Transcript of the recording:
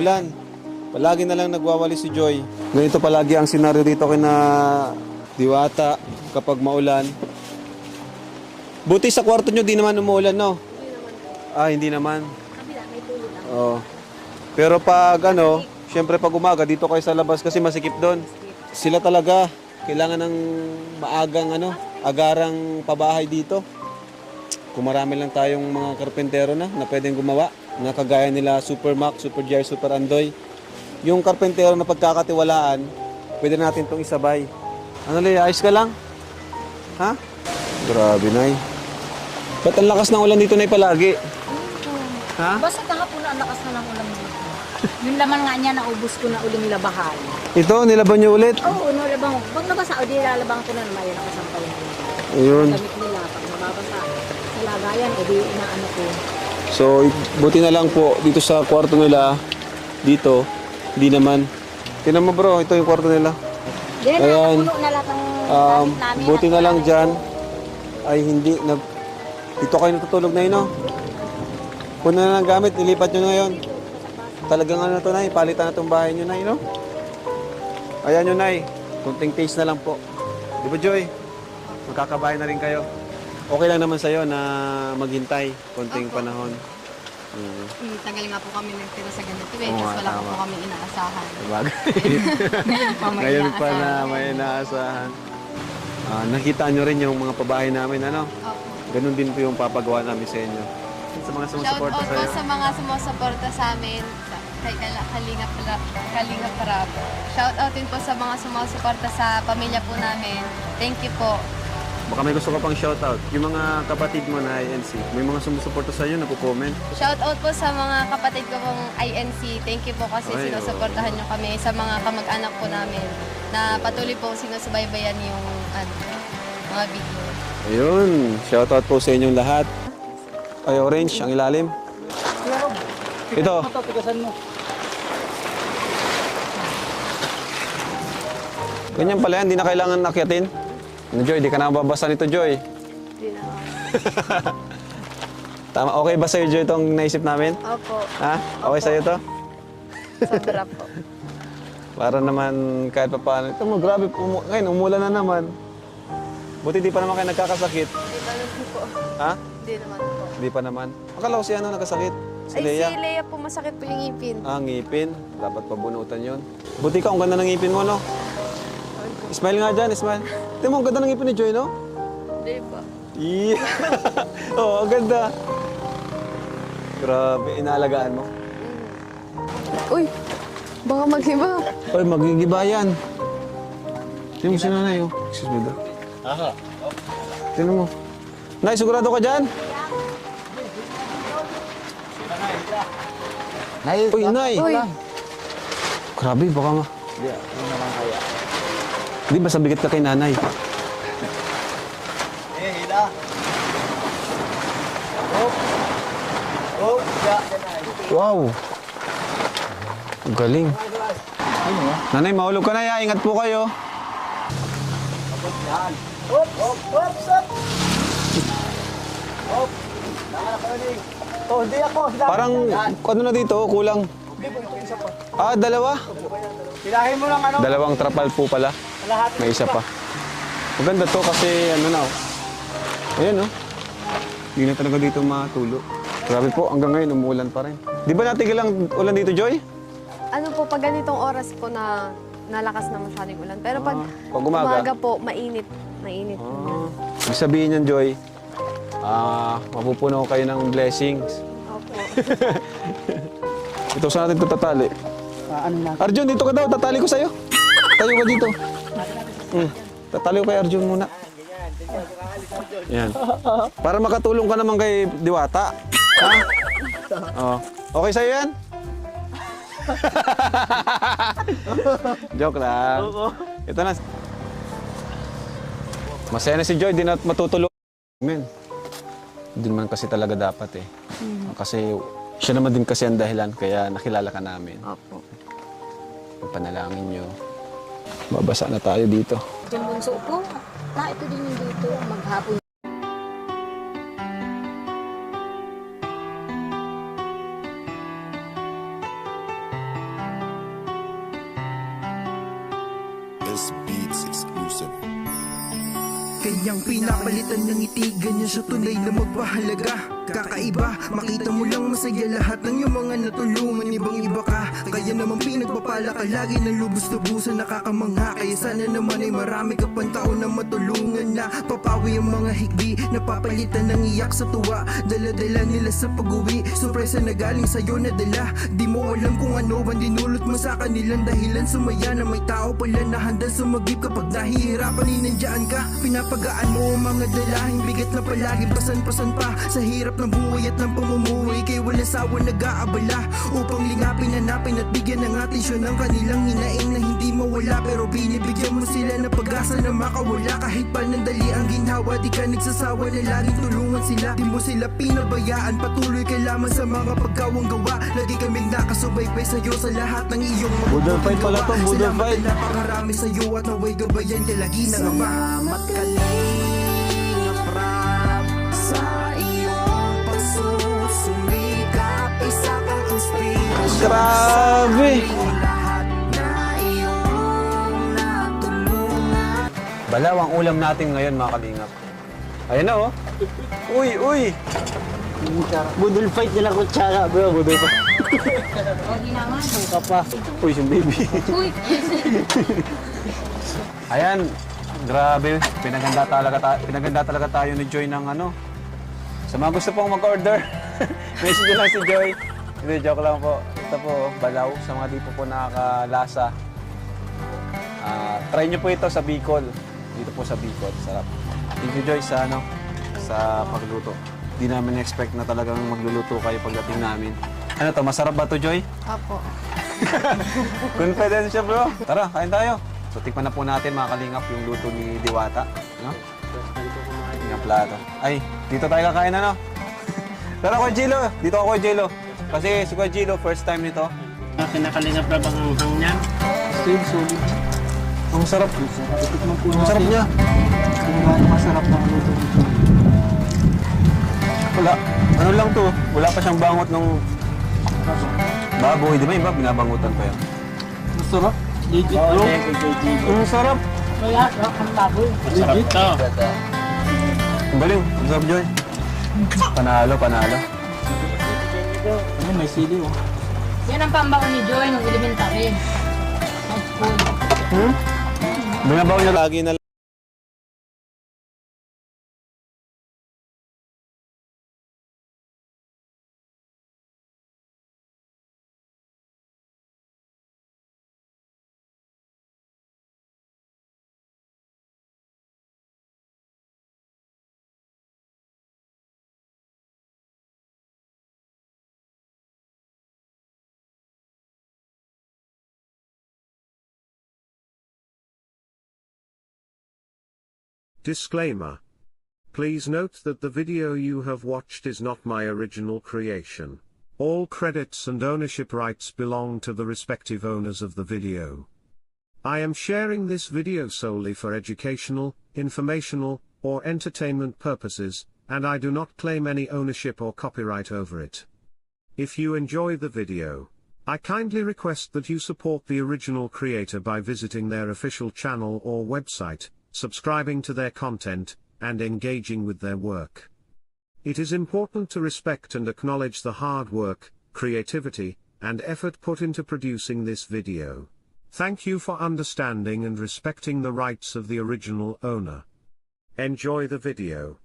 umuulan. Palagi na lang nagwawali si Joy. Ganito palagi ang senaryo dito kina Diwata kapag maulan. Buti sa kwarto nyo, di naman umuulan, no? Hindi naman. Oo. Pero pag syempre pag umaga, dito kayo sa labas kasi masikip doon. Sila talaga, kailangan ng maagang agarang pabahay dito. Kung marami lang tayong mga karpentero na pwedeng gumawa, na kagaya nila Super Mac, Super Jer, Super Andoy. Yung karpentero na pagkakatiwalaan, pwede natin itong isabay. Ano Lea, ayos ka lang? Ha? Grabe, Nay. Ba't ang lakas ng ulan dito, Nay, palagi? Ha? Basta kahapon na ang lakas na ng ulan dito. Yung laman nga niya, naubos ko na uling labahan. Ito, nilaban niyo ulit? Oo, nalabang. Pag nabasa, o di lalabang ko na naman yun, nakasampay na. Ayun. Damit nila, pag mababasa. Sa lagayan, o di inaano ko. So, buti na lang po, dito sa kwarto nila, dito, di naman. Tingnan mo bro, ito yung kwarto nila. Then, Ayan. puno na lahat ng gamit namin. Buti na lang dyan, ay hindi, dito kayo natutulog na yun, no? Puno na ng gamit, nilipat nyo na ngayon. Talagang to, Nay, palitan na itong bahay nyo, Nay, no? Ayan nyo, Nay, kunting taste na lang po. Di ba, Joy? Magkakabahay na rin kayo. Okay lang naman sa'yo na maghintay konting panahon. Tagal nga po kami nagtira sa ganito eh. Oo, Tapos wala tama. po kami inaasahan. Bagay. Pa may Ngayon pa inaasahan. na may inaasahan. Nakita nyo rin yung mga pabahay namin, Opo. Ganun din po yung papagawa namin sa inyo. Sa mga Shout sumusuporta out po sa'yo. sa mga sumusuporta sa amin. Kay Kalinga Prab. Shout out din po sa mga sumusuporta sa pamilya po namin. Thank you po. Baka may gusto ka pang shoutout. Yung mga kapatid mo na INC, may mga sumusuporta sa'yo, nagko-comment. Shout out po sa mga kapatid ko pong INC. Thank you po kasi Ay, sinusuportahan nyo kami sa mga kamag-anak po namin na patuloy po sinusubaybayan yung mga video. Ayun, shoutout po sa inyong lahat. Ay, orange, ang ilalim. Ito. Ganyan pala yan, hindi na kailangan nakyatin. Joy, di ka na mababasa nito, Joy. Hindi na. Tama, okay ba sa'yo, Joy, itong naisip namin? Opo. Ha? Okay sa'yo to? Sobra po. Para naman kahit pa paano. Ito mo, grabe, ngayon, umulan na naman. Buti di pa naman kayo nagkakasakit. Hindi pa naman po. Ha? Hindi naman po. Di pa naman. Akala ko si nagkasakit. Si Ay, Lea. si Lea po masakit po yung ngipin. Ngipin. Dapat pabunutan yon. Buti ka, ang ganda ng ngipin mo, no? Smile nga dyan, smile. Tingnan mo, ang ganda ng ngipin ni Joy, no? Hindi po. Yeah. Oo, ang ganda. Grabe, inaalagaan mo. Uy, baka mag-iba. Oy, magigiba yan. Tingnan mo si nanay, oh. Excuse me, daw. Tingnan mo. Nay, sigurado ka dyan? Nay, Uy, Nay. Uy, Grabe, baka ma... Hindi, ano naman kaya? Di ba sabigat ka kay nanay? Hila. Oh, ya. Wow. Ang galing. Nanay, mahulog ka na ya. Ingat po kayo. Yan. Hop, hop, hop, stop. Hop. Nakakaroning. Oh, hindi ako. Parang, ano na dito, kulang. Hindi po, ito isa pa. Dalawa. Hilahin mo lang ano. Dalawang trapal po pala. Lahat. May isa pa. Maganda to kasi ano na, oh. Ayan, oh. Hindi na talaga dito matulo. Grabe po, hanggang ngayon umuulan pa rin. Di ba natigil ang ulan dito, Joy? Ano po, pag ganitong oras po na nalakas na masyadong ulan. Pero pag, Pag umaga? po, mainit. Mainit. Ibig sabihin yan, Joy, mapupuno kayo ng blessings. Opo. Ito, saan natin ito tatali? Ano na? Arjun, dito ka daw. Tatali ko sa'yo. Tayo ka dito. Tatali ko kay Arjun muna. Yan. Para makatulong ka naman kay Diwata. Ha? Oh. Okay sa'yo yan? Joke lang. Ito na. Masaya na si Joy. Di na matutulog. Men. Hindi naman kasi talaga dapat eh. Kasi siya naman din kasi ang dahilan kaya nakilala ka namin. Opo. Panalangin nyo. Babasa na tayo dito. Diyan bunso po. Ito din yung dito. Maghapon. Beats exclusive. Kanyang pinapalitan ng ngiti, ganyan siya tunay na magpahalaga. Kakaiba, makita mo lang masaya lahat ng iyong mga natulungan. Ibang iba ka, kaya naman pinagpapala ka lagi ng lubos-lubusan, nakakamangha. Kaya sana naman ay marami ka pang tao na matulungan na papawi ang mga higbi, napapalitan ng iyak sa tuwa. Dala-dala nila sa pag-uwi, sorpresa na galing sa'yo na dala. Di mo alam kung ano ang dinulot mo sa kanilang dahilan. Sumaya na may tao pala na handang sumagip kapag nahihirapan, nandiyan ka. Pinapagaan mo ang mga dalahin, bigat na palagi, pasan-pasan pa sa hirap ng buhay at ng pamumuhay. Kay walang sawa nag-aabala upang lingapin, hanapin at bigyan ng atensyon ng kanilang hinaing na hindi mawala. Pero binibigyan mo sila ng pag-asa na makawala. Kahit panandali ang ginhawa, di ka nagsasawa na laging tulungan sila. Di mo sila pinabayaan, patuloy ka lamang sa mga pagkawang gawa. Lagi kaming nakasubaybay sa'yo sa lahat ng iyong Budol fight pala to, budol Salamat fight. na napakarami sa'yo at naway gabayan ka lagi na nga ba. Salamat ka sa iyong pagsusumikap, isa kang inspirasyon. Grabe! Lahat na iyong natulungan. Balaw ang ulam natin ngayon, mga kalingap. Ayan na, oh. Uy, uy! Budol fight nila kutsara, bro. Budol pa. O, di naman. Ka pa. Uy, yung baby. Uy! Ayan, grabe. Pinaganda talaga tayo ni Joy ng ano. Sa mga gusto pong mag-order, message nyo lang si Joy. Hindi, joke lang po. Ito po, balaw. Sa mga di po nakakalasa. Try nyo po ito sa Bicol. Dito po sa Bicol. Sarap. Thank you, Joy, sa pagluto. Di namin expect na talagang magluluto kayo pagdating namin. Ano to, masarap ba to, Joy? Opo. Confidence siya, bro. Tara, kain tayo. So, tikman na po natin, mga kalingap, yung luto ni Diwata. No? Yung plato. Ay, dito tayo kakain, ano? Tara, Kuya Gilo. Dito ako, Kuya Gilo. Kasi si Kuya Gilo, first time nito. Kinakalingap na bang hanghang niya? Solid. Ang sarap. Titikman po Ang sarap niya. Kung gaano masarap ng luto nito. Wala. Ano lang to? Wala pa siyang bangot ng baboy. Di ba iba? Binabangutan pa yan. Masarap. Legit, bro. Ang sarap. Kaya, ang baboy. Masarap to. Ang galing. Ang sarap, Joy. Panalo, panalo. Ano, may sili, oh. Yan ang pambaon ni Joy nung elementary. High school. Binabaw niya lagi na Disclaimer. Please note that the video you have watched is not my original creation. All credits and ownership rights belong to the respective owners of the video. I am sharing this video solely for educational, informational, or entertainment purposes, and I do not claim any ownership or copyright over it. If you enjoy the video, I kindly request that you support the original creator by visiting their official channel or website, subscribing to their content, and engaging with their work. It is important to respect and acknowledge the hard work, creativity, and effort put into producing this video. Thank you for understanding and respecting the rights of the original owner. Enjoy the video.